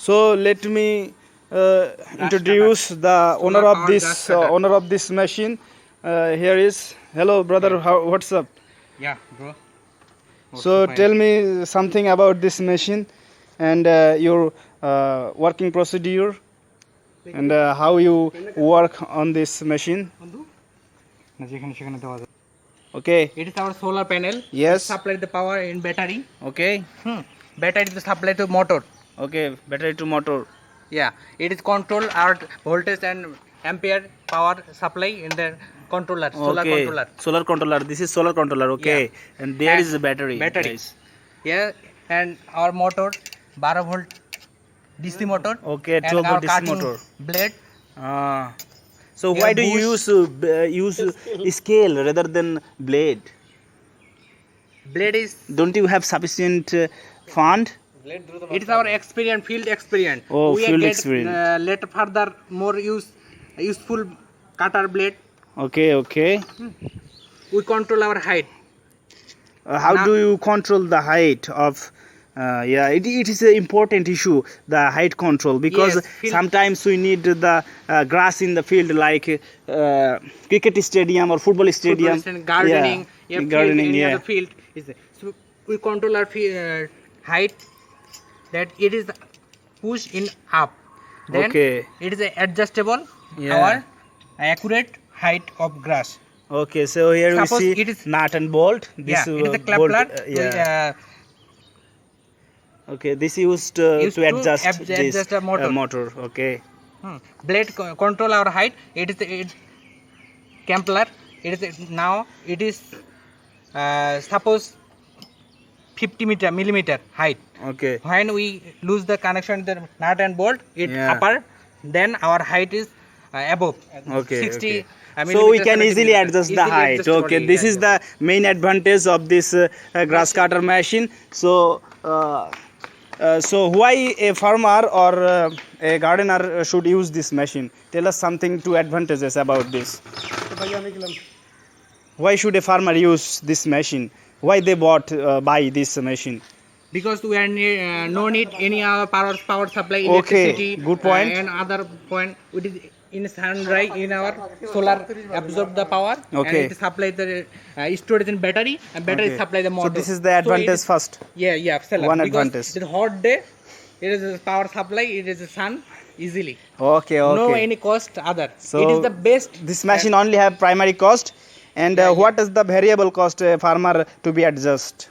So let me introduce the owner of this machine. Here is hello brother. What's up? Yeah, bro. So tell me something about this machine and your working procedure and how you work on this machine. Okay. It is our solar panel. Yes. It supply the power in battery. Okay. Battery is supply to motor. Okay. Battery to motor. Yeah, it is control our voltage and ampere power supply in the controller, solar controller. Solar controller. This is solar controller. Okay. Yeah. And there And is a battery. battery. Guys. Yeah, and our motor 12 volt DC motor. Okay. And 12 our volt DC cutting motor. blade. So Yeah, why do you bush. use scale rather than blade? Blade is Don't you have sufficient fund? it is our experience, field experience. Oh, we field get, experience. Later further more useful cutter blade. Okay, okay. We control our height. How Now- do you control the height of? Yeah, it is an important issue, the height control, because Yes, field- sometimes we need the grass in the field, like cricket stadium or football stadium. And gardening, Yeah, field, gardening. any Yeah. other field is there. So we control our height, that it is push in up. Then Okay. it is adjustable Yeah. our accurate height of grass. Okay, so here Suppose we see it is- nut and bolt. This Yeah, it is a bolt, clapper. yeah. Okay, this used Used to to adjust adjust this the motor. Okay. Blade control our height. It is Kempler. It is now it is suppose 50 millimeter height. Okay. When we lose the connection the nut and bolt, it Yeah. upper, then our height is above. Okay. 60 okay. So we millimeters, can 70 easily millimeters. adjust the Easily height. adjustable, Okay, this is the main advantage of this grass cutter machine. So, so why a farmer or a gardener should use this machine? Tell us something to advantages about this. Why should a farmer use this machine? Why they buy this machine? because we are no need any other power supply, Okay, electricity, good point. and other point. It is in sun dry in our solar absorb the power, Okay. and it supply the storage in battery, and battery Okay. supply the So motor. this is the So it advantage is- first. Yeah, solar. One Because advantage. it is hot day, it is a power supply, it is a sun easily. Okay, okay. No any cost other. So it is the best. This machine only have primary cost, and what is the variable cost a farmer to be adjust?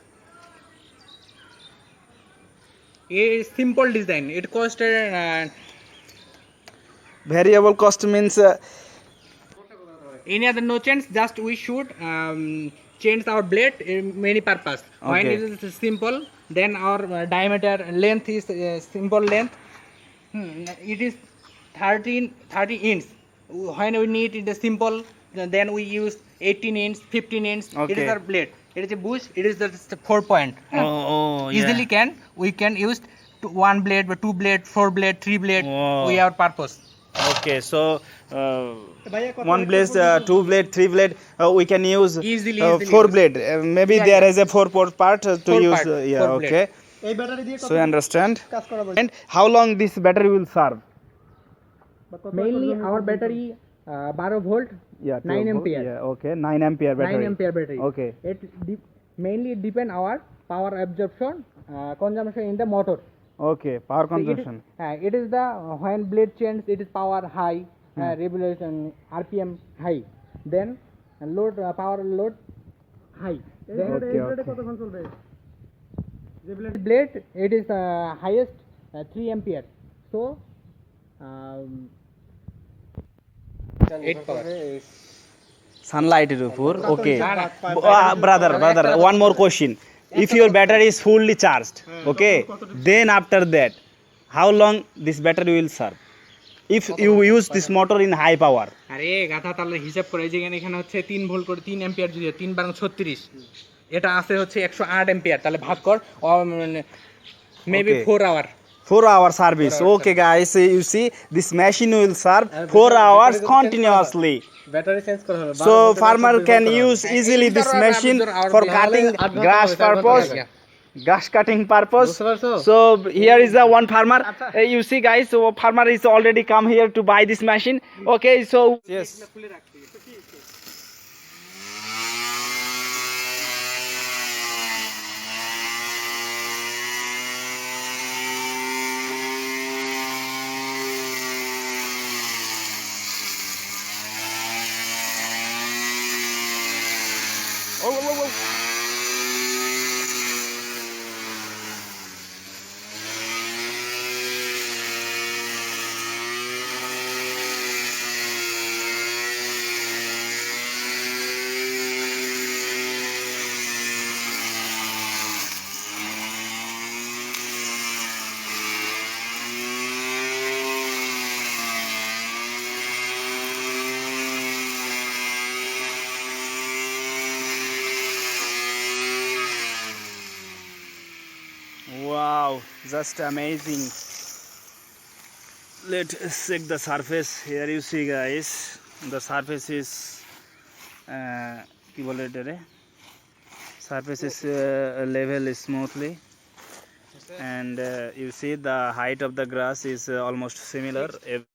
A simple design. It costed Variable cost means any other no change. Just we should change our blade in many purpose. When Okay. it is simple, then our diameter length is simple length. It is 30 inch. When we need it is simple, then we use 18 inch, 15 inch. It Okay. is our blade. It is a bush. It is the 4 point. Easily we can use one blade, 2 blade, 4 blade, 3 blade. Oh. We have purpose. Okay, so one blade, 2 blade, 3 blade, we can use Easily, 4 blade. Maybe Yeah, there yeah. is a 4 part to Four use. part, Yeah, 4 blade. okay. So you understand. And how long this battery will serve? Mainly our battery 12 volt, Yeah, 9 12 volt. ampere. Yeah, okay, 9 ampere battery. 9 ampere battery. Okay. It mainly depend our power absorption consumption in the motor. Okay, power So it is- consumption. it is the when blade change, it is power high, revolution RPM high, then load power load high. Then Okay, okay. blade it is highest 3 ampere. So 8 power. Sunlight এর উপর okay. Brother, one more question. If your battery is fully charged, okay, then after that, how long this battery will serve? If you use this motor in high power. আরে গাধা তাহলে হিসাব করে যেখানে এখানে হচ্ছে 3 ভোল্ট করে 3 অ্যাম্পিয়ার যদি 3 বার 36 এটা আছে হচ্ছে 108 অ্যাম্পিয়ার তাহলে ভাগ কর maybe Okay. 4 hour 4 hour service. Okay, guys, you see, this machine will serve 4 hours continuously. Battery change করা হবে So farmer can use easily this machine for cutting grass purpose. grass cutting purpose. বুঝতে পারছো? So here is the one farmer. You see guys, so farmer is already come here to buy this machine. Okay, so yes. Oh, oh, oh. Wow, just amazing. Let's check the surface. Here you see guys, the surface is কি বলে এটারে? Surface is level smoothly, and you see the height of the grass is almost similar.